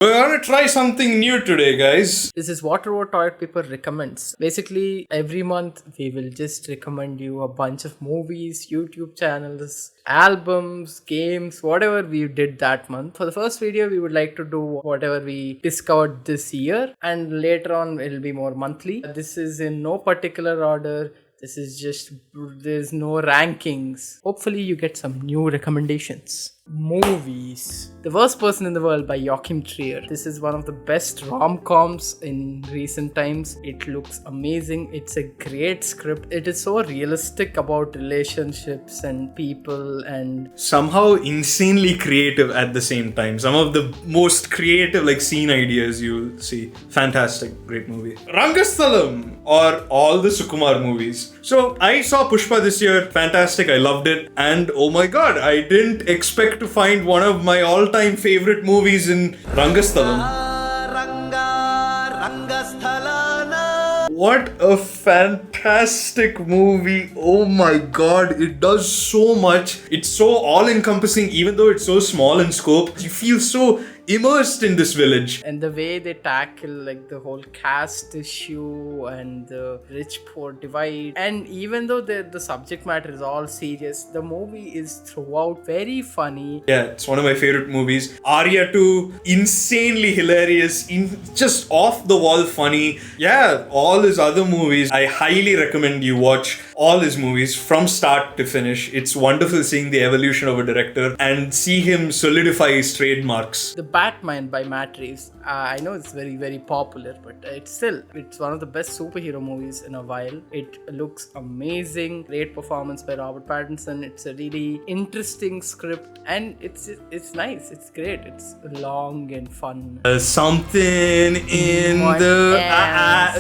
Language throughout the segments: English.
We're gonna try something new today, guys. This is WOTP Recommends. Basically, every month we will just recommend you a bunch of movies, YouTube channels, albums, games, whatever we did that month. For the first video, we would like to do whatever we discovered this year, and later on it'll be more monthly. This is in no particular order. This is just, there's no rankings. Hopefully you get some new recommendations. Movies. The Worst Person in the World by Joachim Trier. This is one of the best rom-coms in recent times. It looks amazing. It's a great script. It is so realistic about relationships and people and Somehow insanely creative at the same time. Some of the most creative scene ideas you'll see. Fantastic. Great movie. Rangasthalam, or all the Sukumar movies. So I saw Pushpa this year. Fantastic. I loved it. And oh my god, I didn't expect to find one of my all-time favorite movies in Rangasthalam. What a fantastic movie. Oh my god, it does so much. It's so all-encompassing, even though it's so small in scope. You feel so immersed in this village. And the way they tackle the whole caste issue and the rich-poor divide. And even though the subject matter is all serious, the movie is throughout very funny. Yeah, it's one of my favorite movies. Arya too, insanely hilarious, just off-the-wall funny. Yeah, all his other movies, I highly recommend you watch all his movies from start to finish. It's wonderful seeing the evolution of a director and see him solidify his trademarks. The Batman by Matt Reeves. I know it's very, very popular, but it's one of the best superhero movies in a while. It looks amazing. Great performance by Robert Pattinson. It's a really interesting script and it's nice. It's great. It's long and fun. Something in yeah.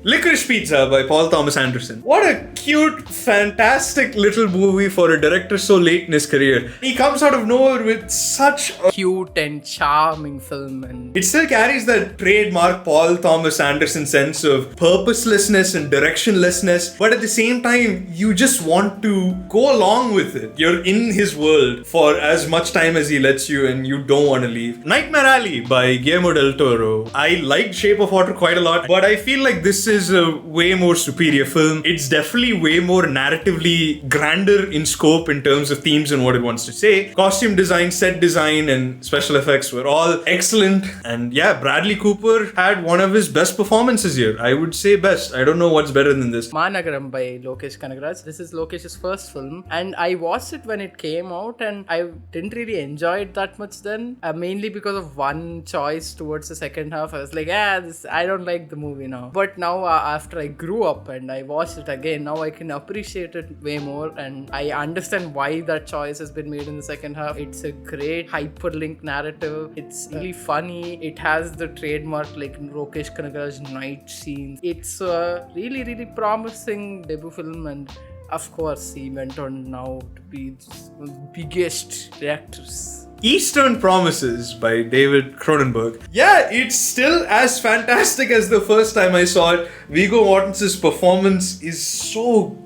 Licorice Pizza by Paul Thomas Anderson. What a cute, fantastic little movie for a director so late in his career. He comes out of nowhere with such a cute and charming film, and it still carries that trademark Paul Thomas Anderson sense of purposelessness and directionlessness, but at the same time you just want to go along with it. You're in his world for as much time as he lets you and you don't want to leave. Nightmare Alley by Guillermo del Toro. I liked Shape of Water quite a lot, but I feel like this is a way more superior film. It's definitely way more narratively grander in scope in terms of themes and what it wants to say. Costume design, set design, and special effects were all excellent. And yeah, Bradley Cooper had one of his best performances here. I would say best. I don't know what's better than this. Managaram by Lokesh Kanagaraj. This is Lokesh's first film, and I watched it when it came out, and I didn't really enjoy it that much then, mainly because of one choice towards the second half. I was like, I don't like the movie now. But now, after I grew up and I watched it again, now I can appreciate it way more, and I understand why that choice has been made in the second half. It's a great hyperlink narrative. It's really funny. It has the trademark Lokesh Kanagaraj night scenes. It's a really, really promising debut film, and of course he went on now to be one of the biggest directors. Eastern Promises by David Cronenberg. Yeah, it's still as fantastic as the first time I saw it. Viggo Mortensen's performance is so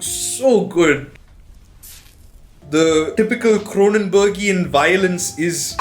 good. The typical Cronenbergian violence is...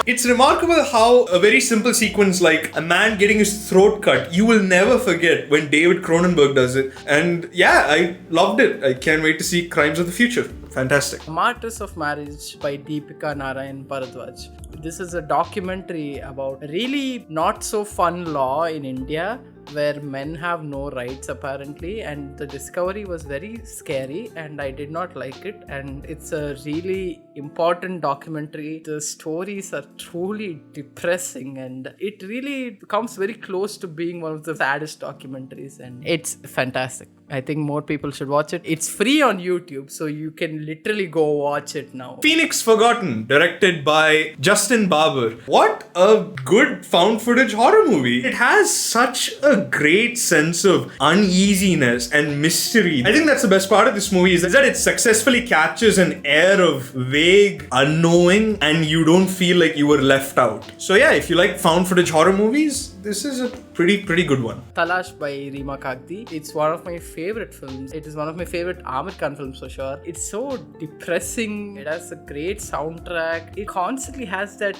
It's remarkable how a very simple sequence like a man getting his throat cut, you will never forget when David Cronenberg does it. And yeah, I loved it. I can't wait to see Crimes of the Future. Fantastic. Martyrs of Marriage by Deepika Narayan Bharadwaj. This is a documentary about a really not so fun law in India where men have no rights apparently, and the discovery was very scary and I did not like it, and it's a really important documentary. The stories are truly depressing and it really comes very close to being one of the saddest documentaries, and it's fantastic. I think more people should watch it. It's free on YouTube, so you can literally go watch it now. Phoenix Forgotten, directed by Justin Barber. What a good found footage horror movie. It has such a great sense of uneasiness and mystery. I think that's the best part of this movie is that it successfully captures an air of vague, unknowing, and you don't feel like you were left out. So yeah, if you like found footage horror movies, this is a pretty good one. Talash by Rima Kagdi. It's one of my favorite films. It is one of my favorite Amir Khan films for sure. It's so depressing. It has a great soundtrack. It constantly has that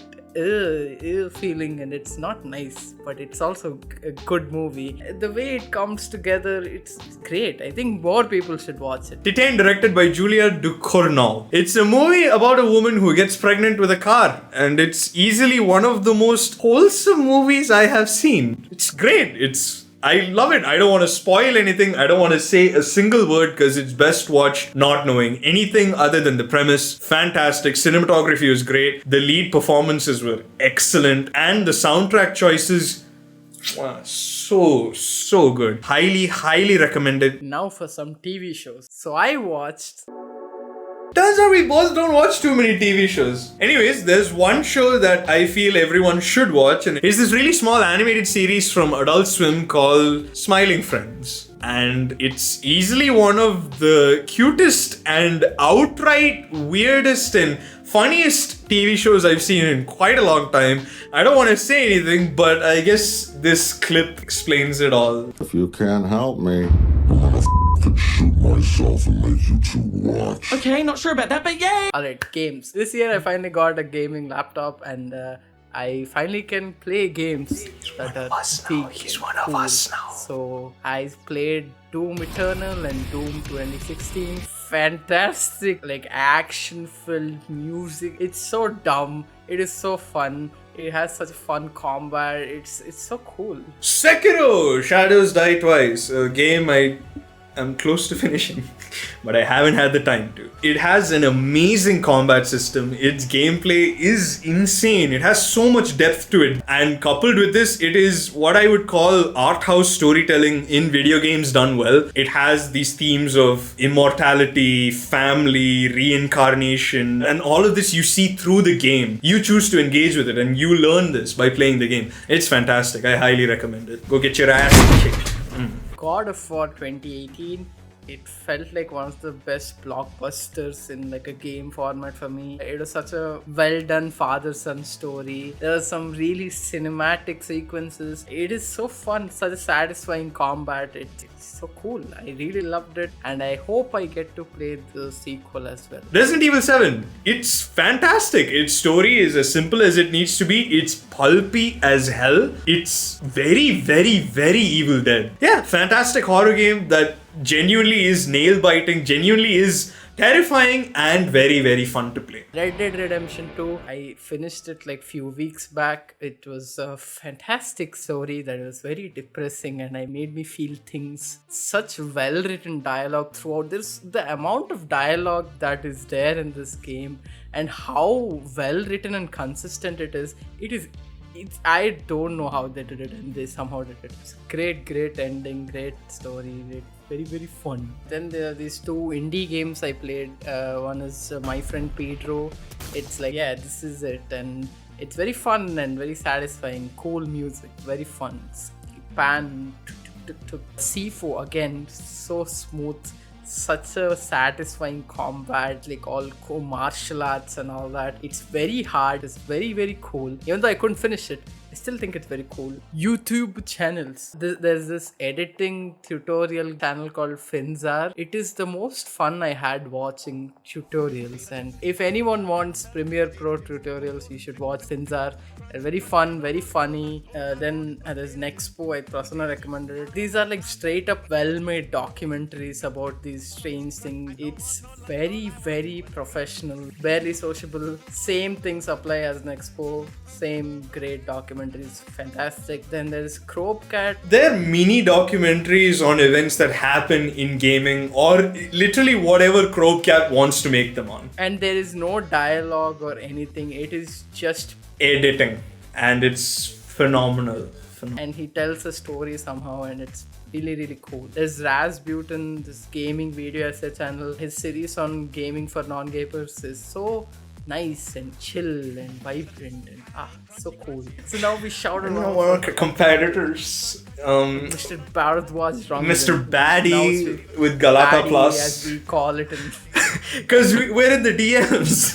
feeling, and it's not nice, but it's also a good movie. The way it comes together, it's great. I think more people should watch it. Titan, directed by Julia Ducournau. It's a movie about a woman who gets pregnant with a car, and it's easily one of the most wholesome movies I have seen. It's great. I love it. I don't want to spoil anything. I don't want to say a single word because it's best watched not knowing anything other than the premise. Fantastic. Cinematography was great. The lead performances were excellent. And the soundtrack choices, so good. Highly recommended. Now for some TV shows. So I watched... Turns out we both don't watch too many TV shows. Anyways, there's one show that I feel everyone should watch, and it's this really small animated series from Adult Swim called Smiling Friends. And it's easily one of the cutest and outright weirdest and funniest TV shows I've seen in quite a long time. I don't want to say anything, but I guess this clip explains it all. If you can't help me, I'm gonna shoot myself and make you two watch. Okay, not sure about that, but yay! Alright, games. This year I finally got a gaming laptop, and I finally can play games that are big. He's one of us now. So I played Doom Eternal and Doom 2016. Fantastic, like action-filled music. It's so dumb. It is so fun. It has such fun combat. It's so cool. Sekiro: Shadows Die Twice, a game I'm close to finishing, but I haven't had the time to. It has an amazing combat system. Its gameplay is insane. It has so much depth to it. And coupled with this, it is what I would call art house storytelling in video games done well. It has these themes of immortality, family, reincarnation, and all of this you see through the game. You choose to engage with it, and you learn this by playing the game. It's fantastic. I highly recommend it. Go get your ass kicked. God of War 2018, it felt like one of the best blockbusters in like a game format for me. It was such a well done father-son story. There are some really cinematic sequences. It is so fun, such a satisfying combat. It's so cool. I really loved it, and I hope I get to play the sequel as well. Resident Evil 7. It's fantastic. Its story is as simple as it needs to be. It's pulpy as hell. It's very Evil Dead. Yeah, fantastic horror game that genuinely is nail-biting, genuinely is terrifying, and very fun to play. Red Dead Redemption 2, I finished it like few weeks back. It was a fantastic story that was very depressing, and I made me feel things. Such well-written dialogue throughout. There's the amount of dialogue that is there in this game, and how well-written and consistent it is. I don't know how they did it, and they somehow did it. It's great ending, great story, very fun. Then there are these two indie games I played. One is My Friend Pedro. It's like, yeah, this is it, and it's very fun and very satisfying. Cool music, very fun. Pan C4 again, so smooth. Such a satisfying combat, like all martial arts and all that. It's very hard. It's very cool. Even though I couldn't finish it, I still think it's very cool. YouTube channels. There's this editing tutorial channel called Finzar. It is the most fun I had watching tutorials. And if anyone wants Premiere Pro tutorials, you should watch Finzar. They're very fun, very funny. Then there's Nexpo. I Prasanna recommended it. These are like straight up well-made documentaries about these strange things. It's very professional, barely sociable. Same things apply as Nexpo. Same great documentaries. Fantastic. Then there's Cropecat. They're mini documentaries on events that happen in gaming, or literally whatever Cropecat wants to make them on. And there is no dialogue or anything. It is just editing, and it's phenomenal. And he tells a story somehow, and it's really cool. There's Ras-Hop, this gaming video essay channel. His series on gaming for non-gamers is so nice and chill and vibrant and so cool. So now we shout out our competitors. Mr. Bharadwaj wrong. Mr. Baddie with Galata Baddie, Plus, as we call it in Because we're in the DMs.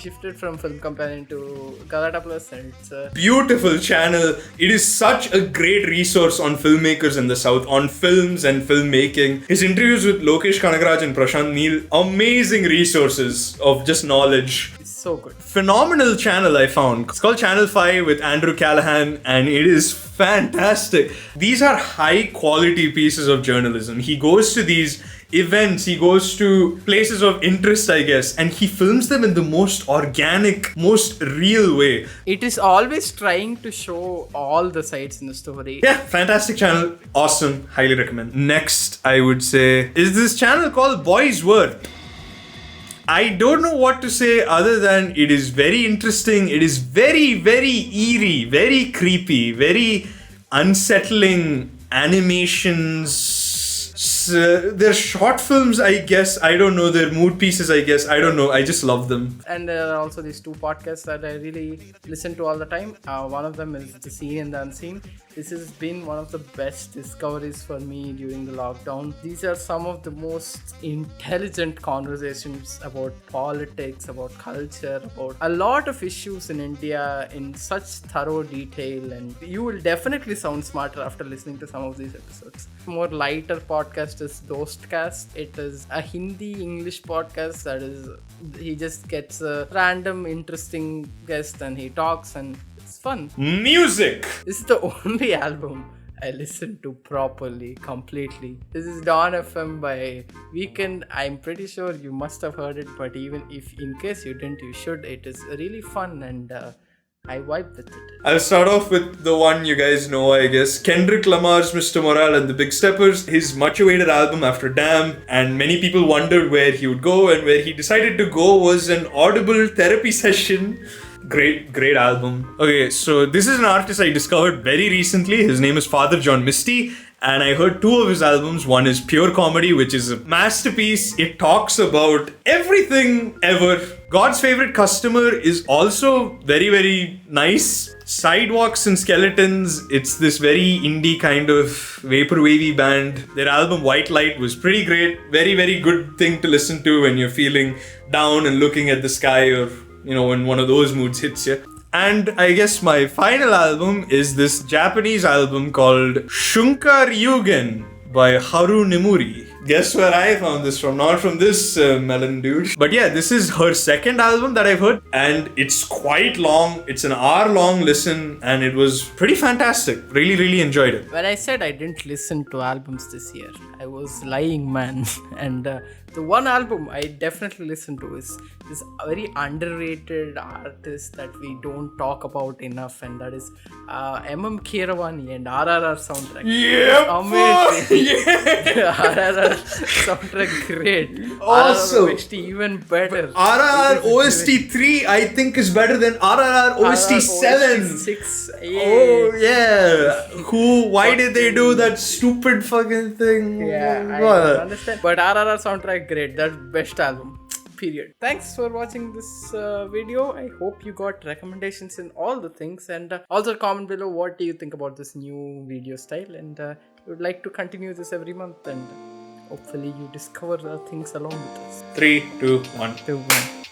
Shifted from Film Companion to Galata Plus, and it's a Beautiful channel. It is such a great resource on filmmakers in the South, on films and filmmaking. His interviews with Lokesh Kanagaraj and Prashant Neel, amazing resources of just knowledge. so good. Phenomenal channel I found. It's called Channel 5 with Andrew Callahan, and it is fantastic. These are high quality pieces of journalism. He goes to these events, he goes to places of interest, I guess, and he films them in the most organic, most real way. It is always trying to show all the sides in the story. Yeah, fantastic channel. Awesome. Highly recommend. Next, I would say, is this channel called Boys Worth. I don't know what to say other than it is very interesting. It is very, very eerie, very creepy, very unsettling animations. They're short films, I guess. I don't know. They're mood pieces, I guess. I don't know. I just love them. And there are also these two podcasts that I really listen to all the time. One of them is The Seen and the Unseen. This has been one of the best discoveries for me during the lockdown. These are some of the most intelligent conversations about politics, about culture, about a lot of issues in India in such thorough detail, and you will definitely sound smarter after listening to some of these episodes. More lighter podcast is Dostcast. It is a Hindi-English podcast that is, he just gets a random interesting guest and he talks and it's fun. Music. This is the only album I listen to properly, completely. This is Dawn FM by Weekend. I'm pretty sure you must have heard it, but even if in case you didn't, you should. It is really fun and I vibe with it. I'll start off with the one you guys know, I guess. Kendrick Lamar's Mr. Morale and the Big Steppers, his much awaited album after Damn, and many people wondered where he would go, and where he decided to go was an audible therapy session. Great album. Okay, so this is an artist I discovered very recently. His name is Father John Misty, and I heard two of his albums. One is Pure Comedy, which is a masterpiece. It talks about everything ever. God's Favorite Customer is also very, very nice. Sidewalks and Skeletons, it's this very indie kind of vaporwavy band. Their album White Light was pretty great. Very, very good thing to listen to when you're feeling down and looking at the sky, or when one of those moods hits you. And I guess my final album is this Japanese album called Shunka Ryugen by Haru Nemuri. Guess where I found this from? Not from this melon dude. But yeah, this is her second album that I've heard, and it's quite long. It's an hour-long listen, and it was pretty fantastic. Really, really enjoyed it. When I said I didn't listen to albums this year, I was lying, man. And the one album I definitely listened to is this very underrated artist that we don't talk about enough, and that is M.M. Keeravani and RRR soundtrack. Yeah, amazing. Yeah. RRR soundtrack great. Awesome. RRR OST even better. RRR OST 3 I think is better than RRR OST 7. 6. Oh yeah. Why did they do that stupid fucking thing? Yeah, I don't understand. But RRR soundtrack great. That's best album. Period. Thanks for watching this video. I hope you got recommendations in all the things, and also comment below what do you think about this new video style, and we would like to continue this every month, and hopefully you discover things along with us. 3, 2, 1. 2, 1.